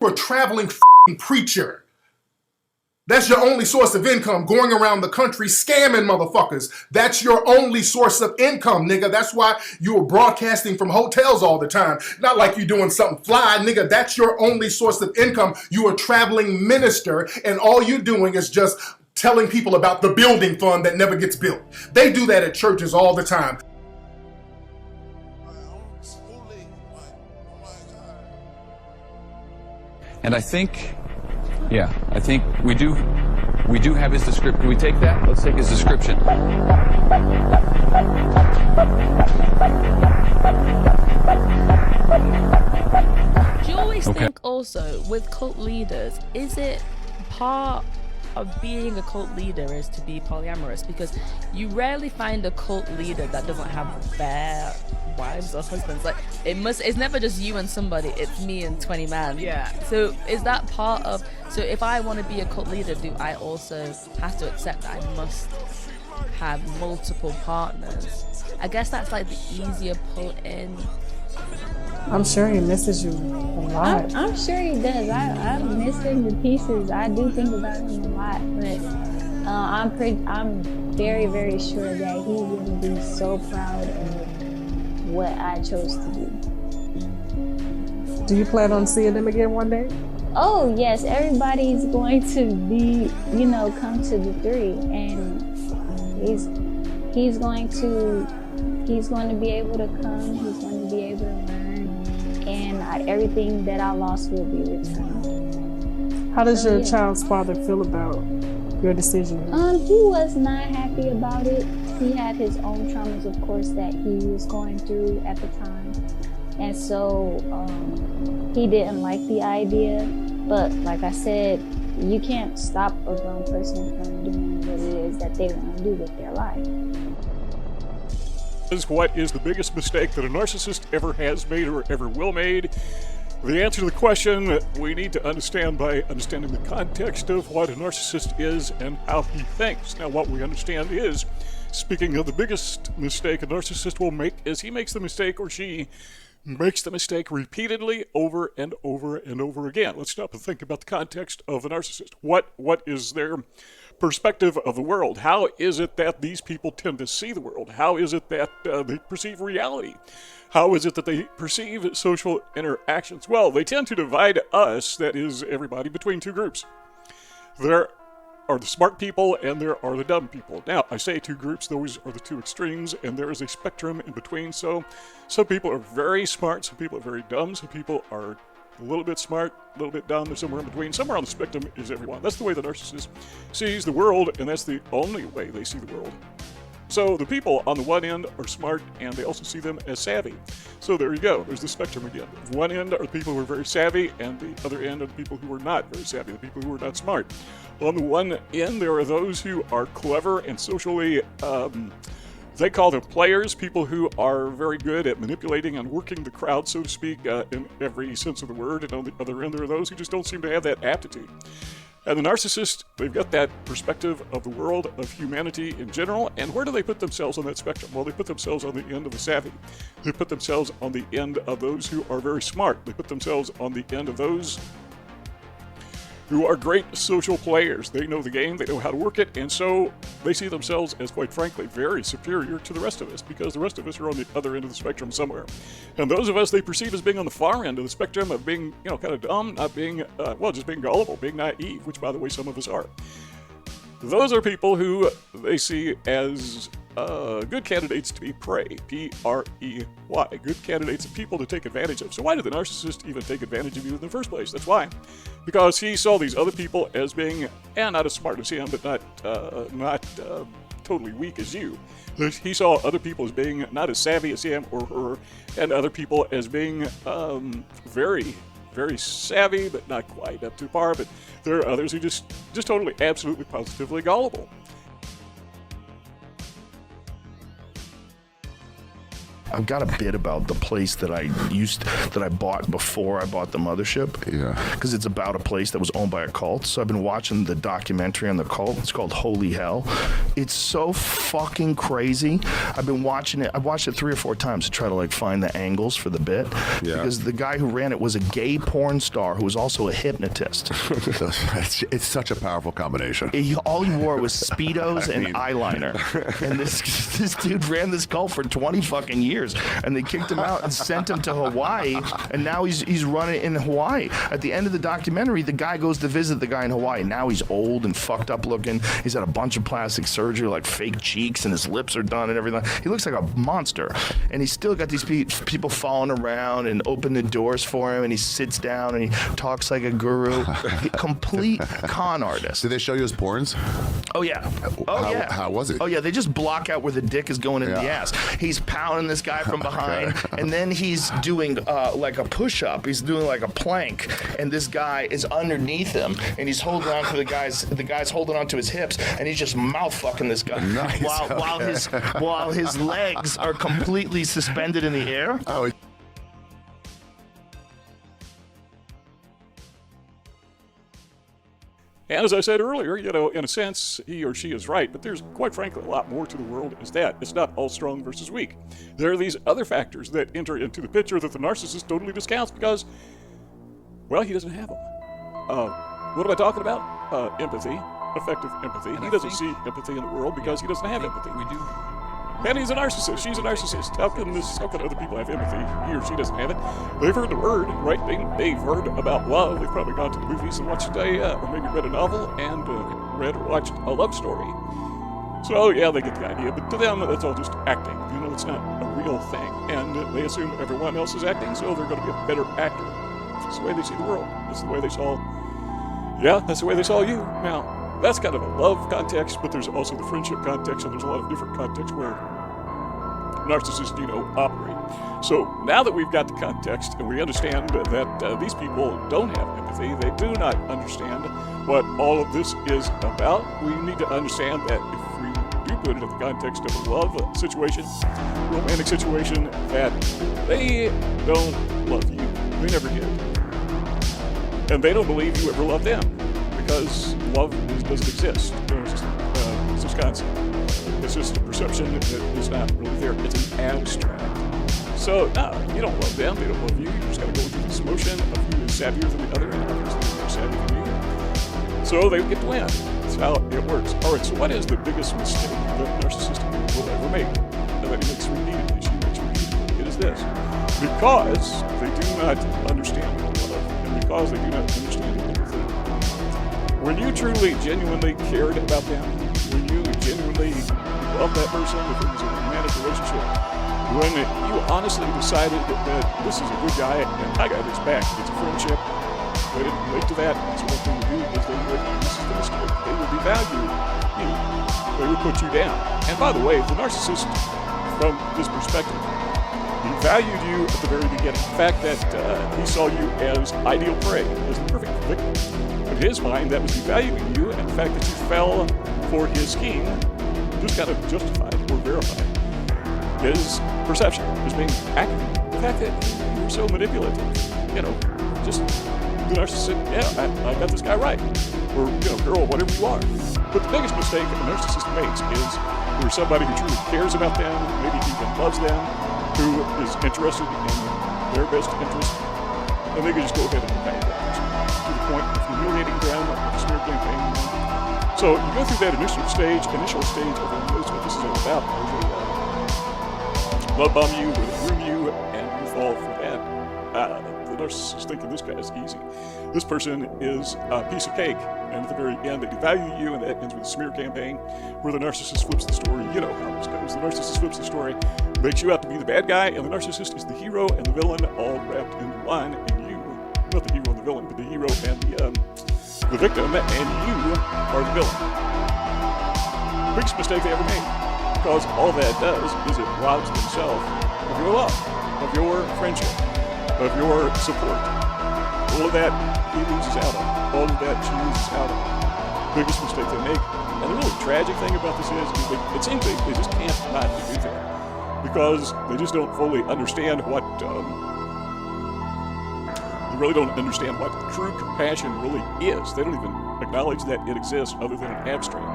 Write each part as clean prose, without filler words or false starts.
You're a traveling preacher. That's your only source of income, going around the country scamming motherfuckers. That's your only source of income, nigga. That's why you are broadcasting from hotels all the time. Not like you're doing something fly, nigga. That's your only source of income. You are a traveling minister, and all you're doing is just telling people about the building fund that never gets built. They do that at churches all the time. And I think we do have his description. Can we take that? Let's take his description. Do you always think also with cult leaders, is it part of being a cult leader is to be polyamorous? Because you rarely find a cult leader that doesn't have bare wives or husbands. Like it's never just you and somebody, it's me and 20 men. Yeah. So is that part of, so if I want to be a cult leader, do I also have to accept that I must have multiple partners? I guess that's like the easier pull in. I'm sure he misses you a lot. I'm sure he does. I miss him to pieces. I do think about him a lot, but I'm very, very sure that he will be so proud of what I chose to do. Do you plan on seeing him again one day? Oh yes, everybody's going to be, come to the 3, and he's going to be able to come. He's going to be able to learn, and everything that I lost will be returned. How does your child's father feel about your decision? He was not happy about it. He had his own traumas, of course, that he was going through at the time, and so he didn't like the idea. But like I said, you can't stop a grown person from doing what it is that they want to do with their life. What is the biggest mistake that a narcissist ever has made or ever will made? The answer to the question we need to understand by understanding the context of what a narcissist is and how he thinks. Now, what we understand is, speaking of the biggest mistake a narcissist will make, is he makes the mistake, or she makes the mistake repeatedly over and over and over again. Let's stop and think about the context of a narcissist. What is their perspective of the world? How is it that these people tend to see the world? How is it that they perceive reality? How is it that they perceive social interactions? Well, they tend to divide us, that is everybody, between 2 groups. There are the smart people and there are the dumb people. Now, I say 2 groups, those are the 2 extremes, and there is a spectrum in between. So some people are very smart, some people are very dumb, some people are a little bit smart, a little bit dumb, they're somewhere in between. Somewhere on the spectrum is everyone. That's the way the narcissist sees the world, and that's the only way they see the world. So the people on the one end are smart, and they also see them as savvy. So there you go. There's the spectrum again. One end are the people who are very savvy, and the other end are the people who are not very savvy, the people who are not smart. On the one end, there are those who are clever and socially, they call them players, people who are very good at manipulating and working the crowd, so to speak, in every sense of the word. And on the other end, there are those who just don't seem to have that aptitude. And the narcissist, they've got that perspective of the world, of humanity in general. And where do they put themselves on that spectrum? Well, they put themselves on the end of the savvy. They put themselves on the end of those who are very smart. They put themselves on the end of those who are great social players. They know the game, they know how to work it, and so they see themselves as, quite frankly, very superior to the rest of us, because the rest of us are on the other end of the spectrum somewhere. And those of us they perceive as being on the far end of the spectrum, of being, kind of dumb, not being, just being gullible, being naive, which, by the way, some of us are. Those are people who they see as good candidates to be prey, P-R-E-Y, good candidates of people to take advantage of. So why did the narcissist even take advantage of you in the first place? That's why. Because he saw these other people as being, not as smart as him, but not totally weak as you. He saw other people as being not as savvy as him or her, and other people as being very, very savvy, but not quite up to par. But there are others who just totally, absolutely, positively gullible. I've got a bit about the place that I bought before I bought the mothership. Yeah. Because it's about a place that was owned by a cult. So I've been watching the documentary on the cult. It's called Holy Hell. It's so fucking crazy. I've been watching it. I've watched it 3 or 4 times to try to like find the angles for the bit. Yeah. Because the guy who ran it was a gay porn star who was also a hypnotist. It's such a powerful combination. All he wore was Speedos and eyeliner. And this dude ran this cult for 20 fucking years. And they kicked him out and sent him to Hawaii. And now he's running in Hawaii. At the end of the documentary, the guy goes to visit the guy in Hawaii. Now he's old and fucked up looking. He's had a bunch of plastic surgery, like fake cheeks, and his lips are done and everything. He looks like a monster. And he's still got these people following around and open the doors for him. And he sits down and he talks like a guru. Complete con artist. Did they show you his porns? Oh, yeah. Yeah. How was it? Oh, yeah. They just block out where the dick is going in the ass. He's pounding this guy from behind, and then he's doing like a push-up. He's doing like a plank, and this guy is underneath him, and he's holding on to the guy's holding on to his hips, and he's just mouth-fucking this guy. Nice. While his legs are completely suspended in the air. Oh. And as I said earlier, in a sense, he or she is right, but there's quite frankly a lot more to the world as that. It's not all strong versus weak. There are these other factors that enter into the picture that the narcissist totally discounts because, well, he doesn't have them. What am I talking about? Empathy, effective empathy. He doesn't see empathy in the world because he doesn't have empathy. We do. And he's a narcissist. She's a narcissist. How can other people have empathy? He or she doesn't have it. They've heard the word, right? They've heard about love. They've probably gone to the movies and watched or maybe read a novel and read or watched a love story. So yeah, they get the idea. But to them, that's all just acting. It's not a real thing. And they assume everyone else is acting, so they're going to be a better actor. That's the way they see the world. That's the way they saw. Yeah, that's the way they saw you. Now. That's kind of a love context, but there's also the friendship context, and there's a lot of different contexts where narcissists, operate. So now that we've got the context and we understand that these people don't have empathy, they do not understand what all of this is about, we need to understand that if we do put it in the context of a love situation, romantic situation, that they don't love you. They never did. And they don't believe you ever loved them. Because love doesn't exist. It's just concept. It's just a perception that is not really there. It's an abstract. So, no, you don't love them. They don't love you. You just got to go through this motion of who is savvier than the other, and obviously they're savvier than you. So they get to win. That's how it works. All right, so what is the biggest mistake that narcissistic people will ever make? That it makes repeatedly. She makes repeatedly. It is this. Because they do not understand love, and because they do not understand empathy. When you truly, genuinely cared about them, when you genuinely loved that person, if it was a romantic relationship, when you honestly decided that this is a good guy and I got his back, it's a friendship, they didn't relate to that, it's the one thing to do because they would, this is the mistake, they would devalue you, they would put you down. And by the way, the narcissist, from this perspective, he valued you at the very beginning. The fact that he saw you as ideal prey, as the perfect victim. In his mind, that was devaluing you, and the fact that you fell for his scheme just kind of justified or verified his perception as being accurate. The fact that you were so manipulative, just the narcissist, I got this guy right, or girl, whatever you are. But the biggest mistake a narcissist makes is there's somebody who truly cares about them, maybe even loves them, who is interested in their best interest, and they can just go ahead and defend that person to the point of humiliating them, or smear campaign. So you go through that initial stage of everyone knows what this is all about. They love bomb you, or they groom you, and you fall for that. The narcissist thinking this guy is easy. This person is a piece of cake, and at the very end they devalue you, and that ends with a smear campaign where the narcissist flips the story. You know how this goes. The narcissist flips the story, makes you out to be the bad guy, and the narcissist is the hero and the villain all wrapped into one, and you, not the hero and the villain, but the hero and the victim, and you are the villain. Biggest mistake they ever made, because all that does is it robs themselves of your love, of your friendship, of your support. All of that he loses out on. All of that she loses out on. Biggest mistake they make. And the really tragic thing about this is it seems they just can't not do that. because they just don't fully understand what, they really don't understand what true compassion really is. They don't even acknowledge that it exists other than an abstract.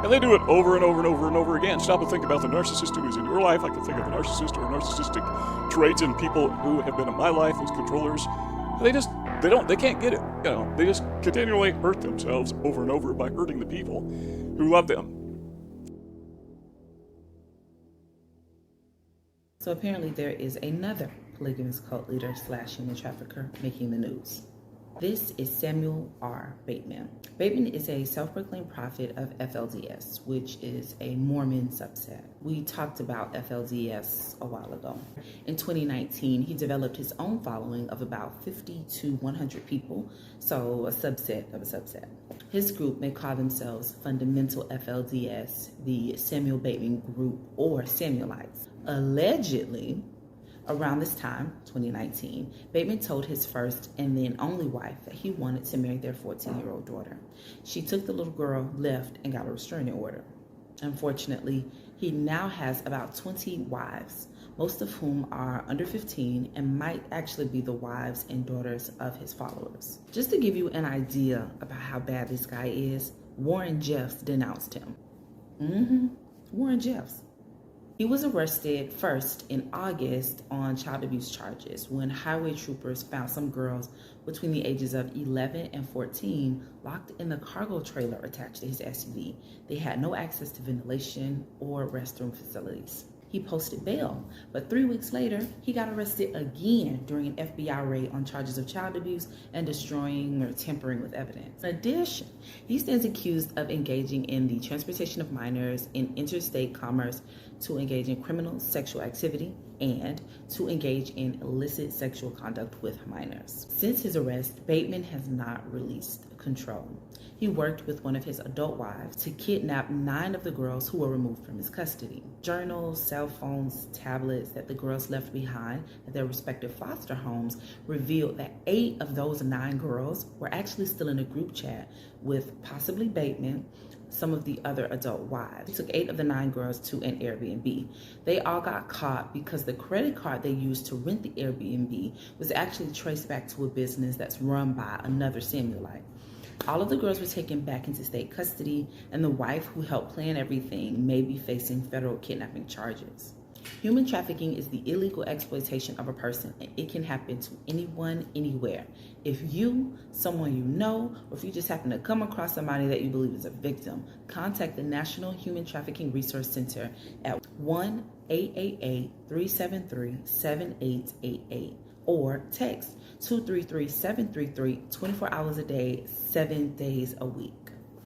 And they do it over and over and over and over again. Stop and think about the narcissist who is in your life. I can think of a narcissist or narcissistic traits in people who have been in my life as controllers. They can't get it. You know, they just continually hurt themselves over and over by hurting the people who love them. So apparently there is another polygamous cult leader / human trafficker making the news. This is Samuel R. Bateman. Bateman is a self-proclaimed prophet of FLDS, which is a Mormon subset. We talked about FLDS a while ago. In 2019, he developed his own following of about 50 to 100 people, so a subset of a subset. His group may call themselves Fundamental FLDS, the Samuel Bateman Group, or Samuelites. Allegedly, around this time, 2019, Bateman told his first and then only wife that he wanted to marry their 14-year-old daughter. She took the little girl, left, and got a restraining order. Unfortunately, he now has about 20 wives, most of whom are under 15 and might actually be the wives and daughters of his followers. Just to give you an idea about how bad this guy is, Warren Jeffs denounced him. Warren Jeffs. He was arrested first in August on child abuse charges when highway troopers found some girls between the ages of 11 and 14 locked in the cargo trailer attached to his SUV. They had no access to ventilation or restroom facilities. He posted bail, but 3 weeks later, he got arrested again during an FBI raid on charges of child abuse and destroying or tampering with evidence. In addition, he stands accused of engaging in the transportation of minors in interstate commerce, to engage in criminal sexual activity, and to engage in illicit sexual conduct with minors. Since his arrest, Bateman has not released control. He worked with one of his adult wives to kidnap 9 of the girls who were removed from his custody. Journals, cell phones, tablets that the girls left behind at their respective foster homes revealed that 8 of those 9 girls were actually still in a group chat with possibly Bateman, some of the other adult wives. He took 8 of the 9 girls to an Airbnb. They all got caught because the credit card they used to rent the Airbnb was actually traced back to a business that's run by another Samuelite. All of the girls were taken back into state custody, and the wife who helped plan everything may be facing federal kidnapping charges. Human trafficking is the illegal exploitation of a person, and it can happen to anyone, anywhere. If you, someone you know, or if you just happen to come across somebody that you believe is a victim, contact the National Human Trafficking Resource Center at 1-888-373-7888 or text 233-733 24 hours a day, 7 days a week.